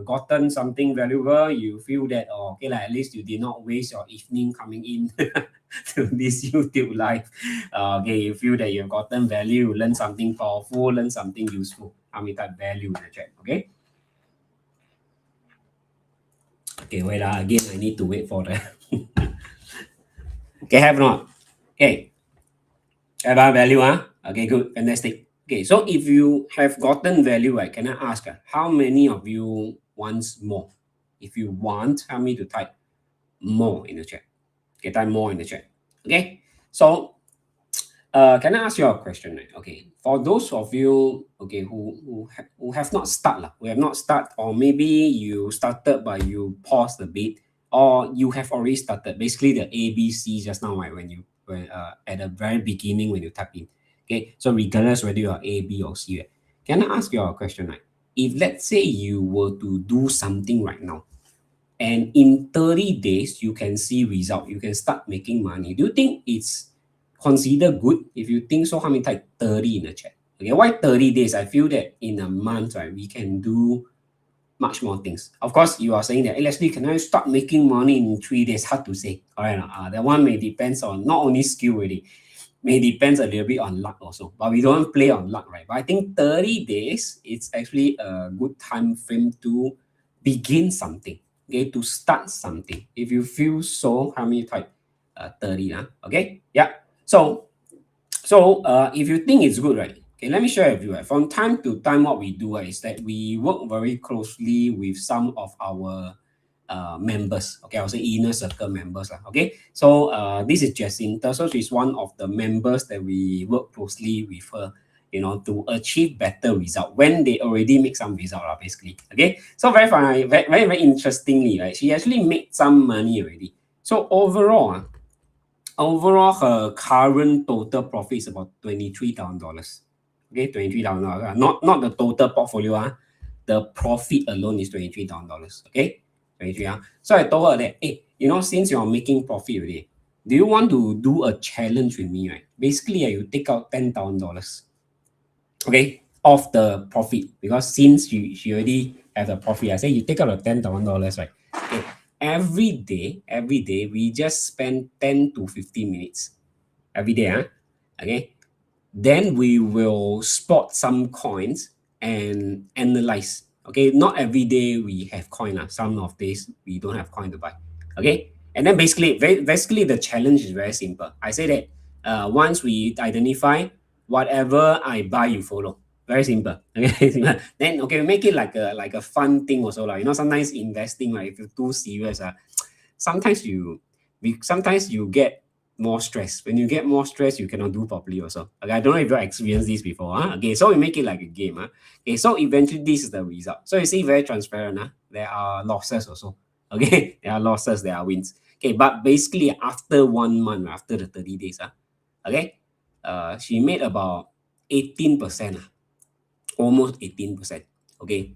gotten something valuable, you feel that, oh, okay, like, at least you did not waste your evening coming in to this YouTube live. Okay, you feel that you have gotten value, learn something powerful, learn something useful. Help me type value in the chat, okay? Okay, wait, again, I need to wait for the. Okay, have or not? Okay, have a value, huh? Okay, good, fantastic. Okay, so if you have gotten value, right, can I ask, how many of you wants more? If you want, help me to type more in the chat. Okay, type more in the chat. Okay, so can I ask you a question? Right? Okay, for those of you, okay, who have not started, who have not started, or maybe you started but you paused a bit, or you have already started. Basically, the ABC just now, right? When at the very beginning when you type in. Okay, so regardless whether you are A, B, or C, right? Can I ask you a question? Right? If let's say you were to do something right now, and in 30 days you can see result, you can start making money, do you think it's considered good? If you think so, how many type 30 in the chat? Okay, why 30 days? I feel that in a month, right, we can do much more things. Of course, you are saying that, hey, Leslie, can I start making money in 3 days? Hard to say. All right, that one may depends on not only skill really, may depends a little bit on luck also. But we don't play on luck, right? But I think 30 days, it's actually a good time frame to begin something, okay, to start something. If you feel so, how many type? 30, okay? Yeah. So if you think it's good, right? Okay, let me share with you. Right? From time to time, what we do is that we work very closely with some of our members. Okay, I'll say inner circle members. Okay, so this is Jacinta. So she's one of the members that we work closely with her, to achieve better result when they already make some result, basically. Okay, so very funny, very, very, very interestingly, right? She actually made some money already. So overall, her current total profit is about $23,000. Okay, $23,000. Not the total portfolio. The profit alone is $23,000. Okay, 23. So I told her that, hey, since you're making profit already, do you want to do a challenge with me? Right? Basically, you take out $10,000. Okay, of the profit, because since she already have the profit, I say you take out the $10,000, right? Okay, every day we just spend 10 to 15 minutes every day, okay, then we will spot some coins and analyze. Okay, not every day we have coin. Some of days we don't have coin to buy. Okay, and then basically the challenge is very simple. I say that once we identify, whatever I buy, you follow. Very simple. Okay, then okay, we make it like a fun thing also. Sometimes investing, if you're too serious, sometimes sometimes you get more stress. When you get more stress, you cannot do properly also. Okay, I don't know if you experienced this before. Okay, so we make it like a game. Okay, so eventually this is the result. So you see, very transparent. There are losses also. Okay, there are losses, there are wins. Okay, but basically after 1 month, after the 30 days, okay, she made about 18%. Almost 18%. Okay.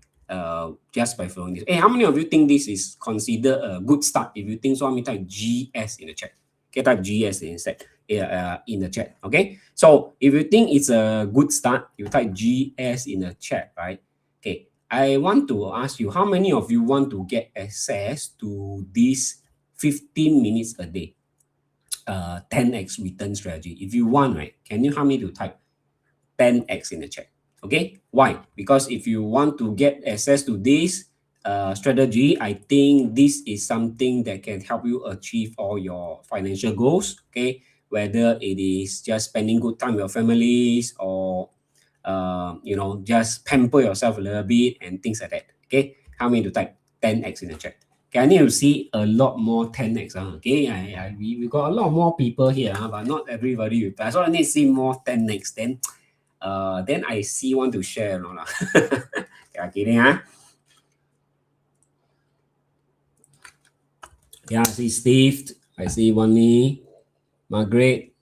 Just by following this. Hey, how many of you think this is considered a good start? If you think so, let me type GS in the chat. Okay, type GS instead in the chat. Okay. So if you think it's a good start, you type GS in the chat, right? Okay. I want to ask you, how many of you want to get access to this 15 minutes a day 10x return strategy? If you want, right, can you help me to type 10x in the chat? Okay, why? Because if you want to get access to this strategy, I think this is something that can help you achieve all your financial goals. Okay, whether it is just spending good time with your families, or just pamper yourself a little bit and things like that. Okay, help me to type 10x in the chat. Okay, I need to see a lot more 10x. Okay, we got a lot more people here, but not everybody reply. So I need to see more 10x. Then I see want to share. No, lah. Yeah, kidding, huh? Yeah, I see Steve. I see Wani, Margaret.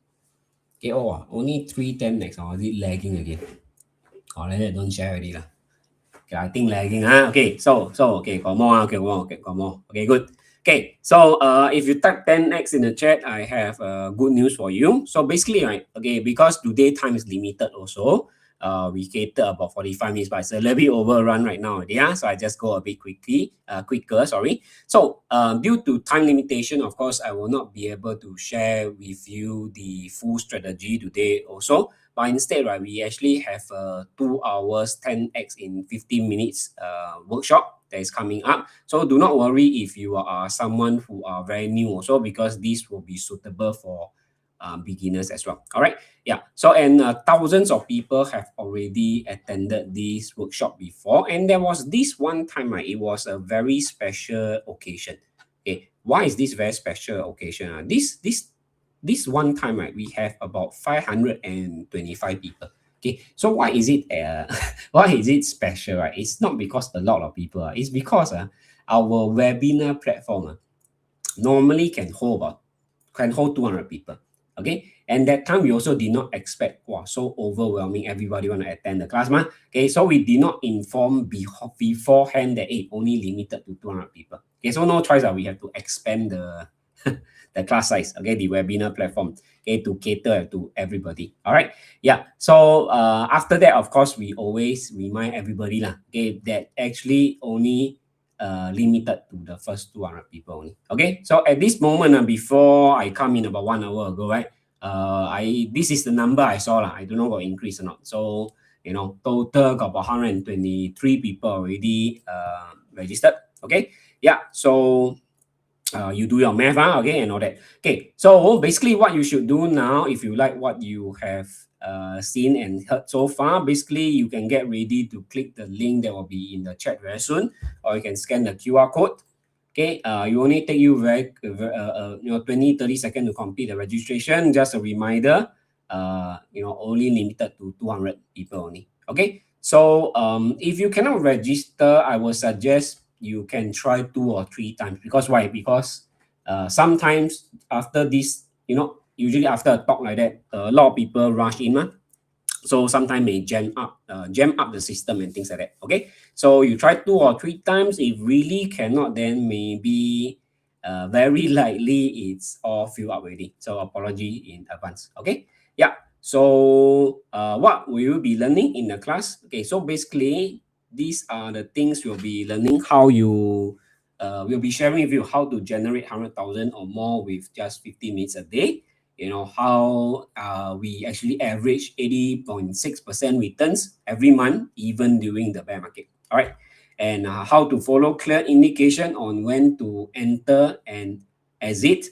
Okay, only 310x. Or is it lagging again? Like that, don't share already lah. Okay, I think lagging. Okay, okay, got more. Okay, got more. Okay, good. Okay, so if you type 10x in the chat, I have good news for you. So basically, right, okay, because today time is limited also, we cater about 45 minutes, but it's a little bit overrun right now. Yeah, so I just go a bit quicker, sorry. So due to time limitation, of course, I will not be able to share with you the full strategy today also. But instead, right, we actually have a 2 hours 10x in 15 minutes workshop that is coming up. So do not worry if you are someone who are very new also, because this will be suitable for beginners as well. All right. Yeah. So, and thousands of people have already attended this workshop before. And there was this one time, right, it was a very special occasion. Okay. Why is this very special occasion? This one time, right, we have about 525 people. Okay, so why is it why is it special, right? It's not because a lot of people, it's because our webinar platform normally can hold 200 people. Okay, and that time we also did not expect so overwhelming everybody want to attend the class okay, so we did not inform beforehand that only limited to 200 people. Okay, so no choice, we have to expand the the class size, okay, the webinar platform, okay, to cater to everybody. All right, yeah. So after that, of course, we always remind everybody okay, that actually only limited to the first 200 people only. Okay, so at this moment, before I come in about 1 hour ago, right, this is the number I saw I don't know got increase or not. So total got about 123 people already registered. Okay, yeah. So you do your math, okay, and all that. Okay, so basically what you should do now, if you like what you have seen and heard so far, basically you can get ready to click the link that will be in the chat very soon, or you can scan the QR code. Okay, you only take you 20-30 seconds to complete the registration. Just a reminder, only limited to 200 people only. Okay, so if you cannot register, I will suggest you can try 2 or 3 times. Because why? Because sometimes after this, usually after a talk like that, a lot of people rush in, so sometimes may jam up the system and things like that. Okay, so you try 2 or 3 times. If really cannot, then maybe very likely it's all filled up already. So apology in advance. Okay, yeah. So what will you be learning in the class? Okay, so basically these are the things you'll be learning. How you we'll be sharing with you how to generate 100,000 or more with just 50 minutes a day. How we actually average 80.6% returns every month, even during the bear market. All right, and how to follow clear indication on when to enter and exit.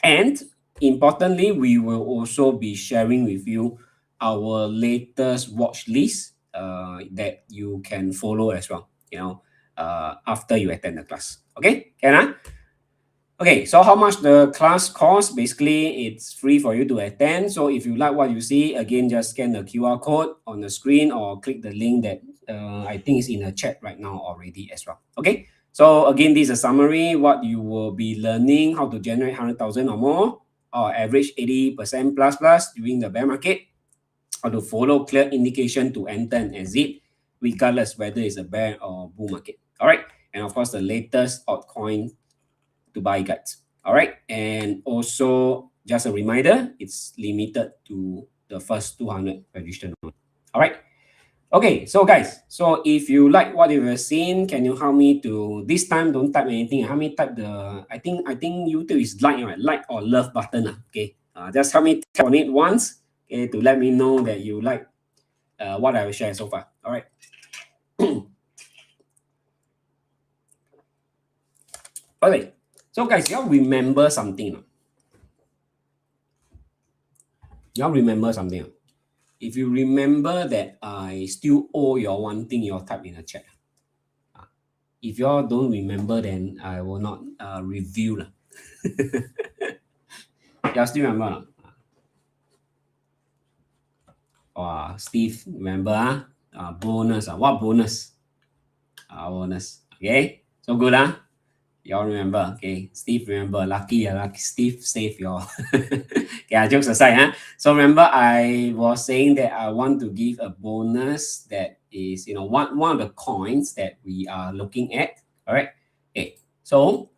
And importantly, we will also be sharing with you our latest watch list that you can follow as well, after you attend the class. Okay, can Okay, so how much the class costs? Basically, it's free for you to attend. So if you like what you see, again, just scan the QR code on the screen or click the link that I think is in the chat right now already as well. Okay, so again, this is a summary. What you will be learning: how to generate 100,000 or more, or average 80% plus during the bear market, how to follow clear indication to enter and exit, regardless whether it's a bear or bull market. All right, and of course, the latest altcoin to buy guides. All right, and also just a reminder, it's limited to the first 200 registered. All right, okay, so guys, so if you like what you have seen, can you help me to this time don't type anything, help me type the I think YouTube is like, right, like or love button. Okay, just help me tap on it once, okay, to let me know that you like what I will share so far. All right. Okay, so guys, y'all remember something? Y'all remember something? if you remember that I still owe you one thing, you type in the chat. If you all don't remember, then I will not review lah. You still remember? Steve, remember? Bonus. What bonus? Bonus. Okay, so good. Y'all remember? Okay, Steve remember. Lucky Steve save y'all. Okay, jokes aside, so remember I was saying that I want to give a bonus that is, one of the coins that we are looking at. All right. Okay, so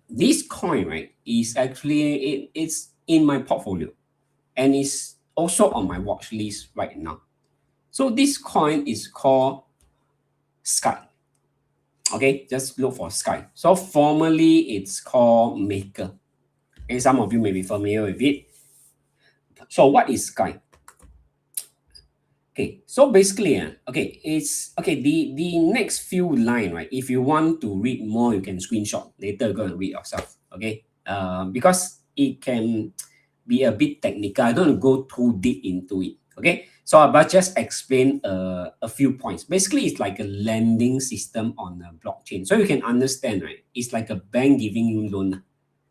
this coin, right, is actually it's in my portfolio and it's also on my watch list right now. So this coin is called Sky. Okay, just look for Sky. So formerly it's called Maker. Okay, some of you may be familiar with it. So what is Sky? Okay, so basically, it's okay. The next few line, right? If you want to read more, you can screenshot later. Go and read yourself. Okay, because it can be a bit technical. I don't want to go too deep into it. Okay, so I'll just explain a few points. Basically, it's like a lending system on a blockchain, so you can understand, right? It's like a bank giving you loan.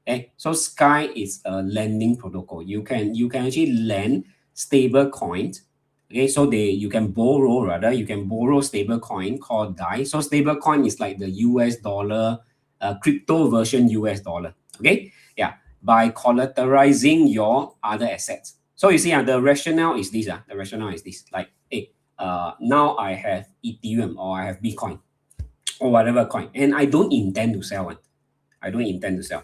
Okay, so Sky is a lending protocol. You can actually lend stable coins. Okay, so you can borrow stable coin called DAI. So stable coin is like the US dollar, crypto version US dollar. Okay, yeah, by collateralizing your other assets. So you see, the rationale is this. The rationale is this. Like, hey, now I have Ethereum or I have Bitcoin or whatever coin, and I don't intend to sell it. I don't intend to sell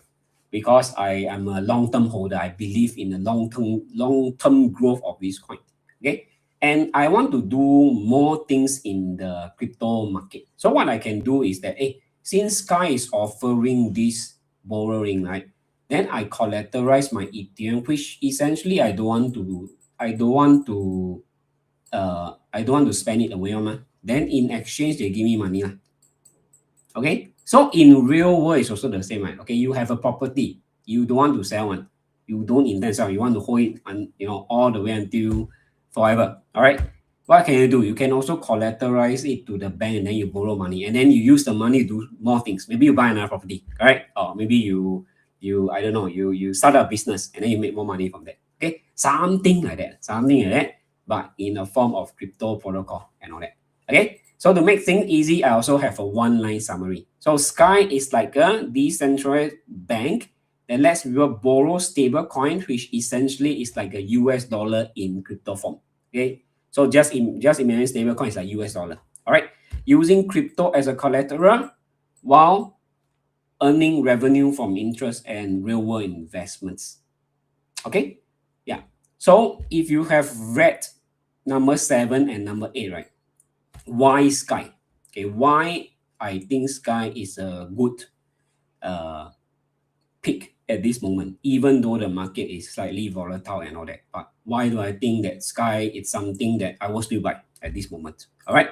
because I am a long-term holder. I believe in the long-term growth of this coin. Okay, and I want to do more things in the crypto market. So what I can do is that, since Sky is offering this borrowing, right? Then I collateralize my Ethereum, which essentially I don't want to spend it away on. Then in exchange, they give me money. Okay, so in real world, it's also the same, right? Okay, you have a property, you don't want to sell one, you don't intend to sell, you want to hold it, and all the way until forever. All right, what can you do? You can also collateralize it to the bank, and then you borrow money, and then you use the money to do more things. Maybe you buy another property, all right? Or maybe you I don't know, you start a business, and then you make more money from that. Okay, something like that, but in a form of crypto protocol and all that. Okay. So to make things easy, I also have a one-line summary. So Sky is like a decentralized bank that lets people borrow stable coin, which essentially is like a US dollar in crypto form. Okay, so just imagine stable coin is like US dollar. All right, using crypto as a collateral while earning revenue from interest and real-world investments. Okay, yeah. So if you have read number 7 and number 8, right? Why Sky? Okay, why I think Sky is a good pick at this moment, even though the market is slightly volatile and all that. But why do I think that Sky is something that I will still buy at this moment? All right,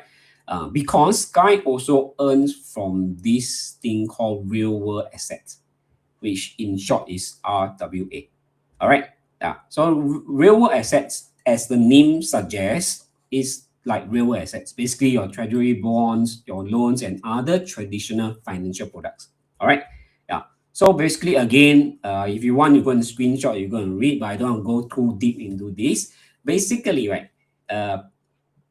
because Sky also earns from this thing called real world assets, which in short is RWA. All right, yeah. So real world assets, as the name suggests, is like real world assets, basically your treasury bonds, your loans, and other traditional financial products. All right, yeah. So basically, again, if you want, you go and screenshot, you go and read, but I don't want to go too deep into this. Basically, right,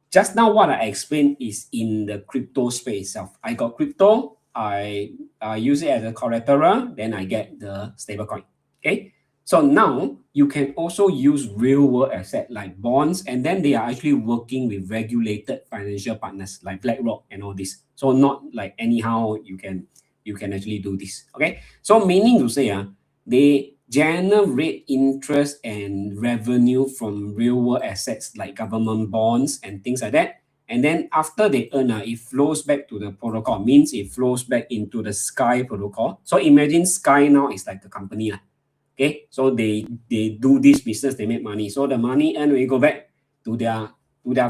just now what I explained is in the crypto space itself. I got crypto, I use it as a collateral, then I get the stablecoin. Okay, so now you can also use real world asset like bonds, and then they are actually working with regulated financial partners like BlackRock and all this. So not like anyhow you can actually do this. Okay, so meaning to say, they generate interest and revenue from real world assets like government bonds and things like that. And then after they earn, it flows back to the protocol, means it flows back into the Sky protocol. So imagine Sky now is like a company. Okay, so they do this business, they make money. So the money and we go back to their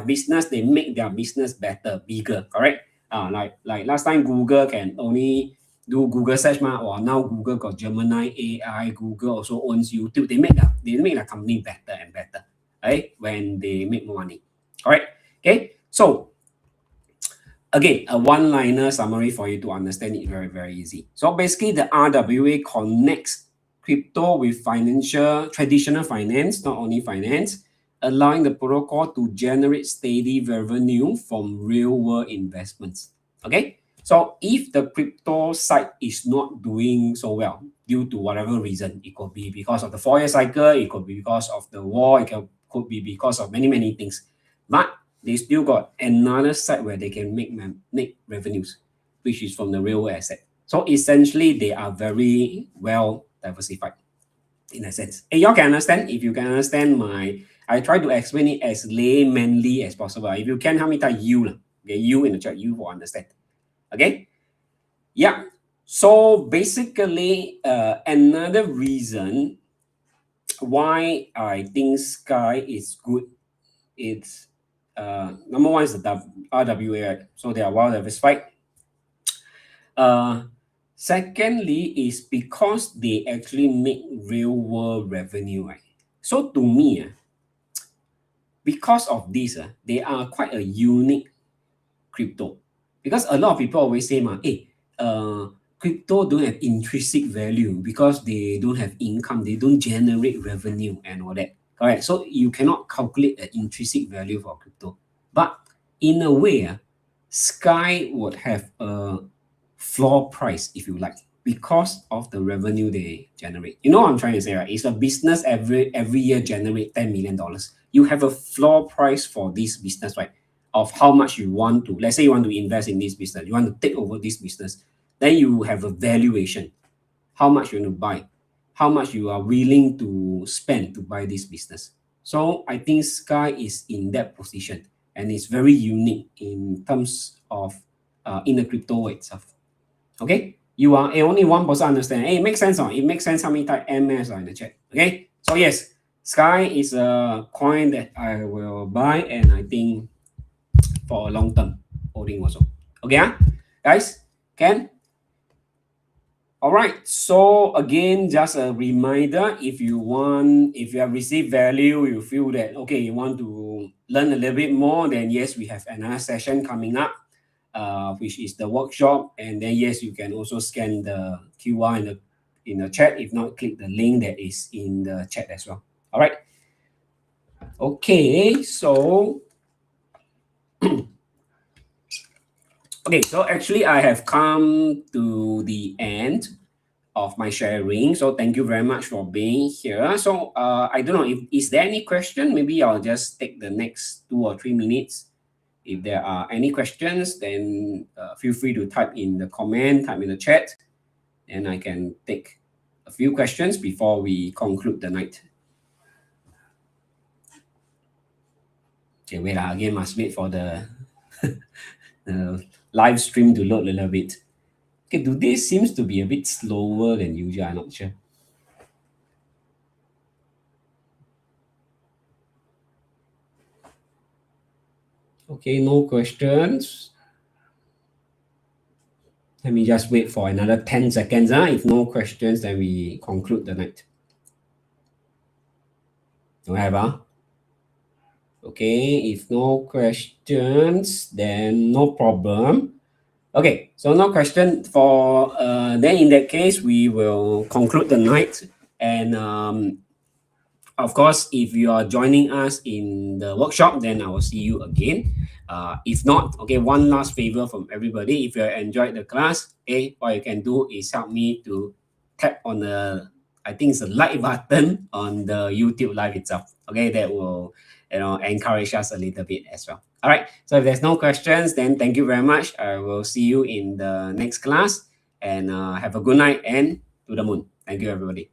business, they make their business better, bigger, correct? Like last time Google can only do Google search or now Google got Gemini AI, Google also owns YouTube. They make the company better and better. right? When they make more money. All right. Okay. So again, a one-liner summary for you to understand it very, very easy. So basically, the RWA connects crypto with financial, traditional finance, not only finance, allowing the protocol to generate steady revenue from real-world investments. Okay, so if the crypto side is not doing so well due to whatever reason, it could be because of the 4-year cycle, it could be because of the war, could be because of many, many things. But they still got another side where they can make revenues, which is from the real asset. So essentially, they are very well diversified in a sense. And y'all can understand. If you can understand I try to explain it as laymanly as possible. If you can, help me type you lah. Okay, you in the chat, you will understand. Okay, yeah. So basically, another reason why I think Sky is good, it's number one is the RWA, right? So they are well diversified. Secondly is because they actually make real world revenue, right? So to me, because of this, they are quite a unique crypto. Because a lot of people always say, hey, crypto don't have intrinsic value because they don't have income, they don't generate revenue and all that. Correct. So you cannot calculate the intrinsic value for crypto. But in a way, Sky would have a floor price, if you like, because of the revenue they generate. You know what I'm trying to say, right? It's a business every year generate $10 million. You have a floor price for this business, right? Of how much you want to, let's say you want to invest in this business, you want to take over this business, then you have a valuation, how much you want to buy, how much you are willing to spend to buy this business. So I think Sky is in that position, and it's very unique in terms of in the crypto itself. Okay, you are only one person understand. Hey, it makes sense. It makes sense how many type MS in the chat. Okay, so yes, Sky is a coin that I will buy, and I think for a long term holding also. Okay, guys, can? All right. So again, just a reminder: if you have received value, you feel that okay, you want to learn a little bit more, then yes, we have another session coming up, which is the workshop. And then yes, you can also scan the QR in the chat. If not, click the link that is in the chat as well. All right. Okay. So okay, so actually I have come to the end of my sharing. So thank you very much for being here. So I don't know if is there any question? Maybe I'll just take the next 2 or 3 minutes. If there are any questions, then feel free to type in the comment, type in the chat, and I can take a few questions before we conclude the night. Okay, wait, again, must wait for the, the live stream to load a little bit. Okay, today seems to be a bit slower than usual, I'm not sure. Okay, no questions. Let me just wait for another 10 seconds. If no questions, then we conclude the night. Don't have, Okay, if no questions, then no problem. Okay, so no question for then in that case we will conclude the night. And of course, if you are joining us in the workshop, then I will see you again. If not, okay, one last favor from everybody. If you enjoyed the class, what you can do is help me to tap on the, I think it's a like button on the YouTube live itself. Okay, that will encourage us a little bit as well. All right. So if there's no questions, then thank you very much. I will see you in the next class, and have a good night and to the moon. Thank you, everybody.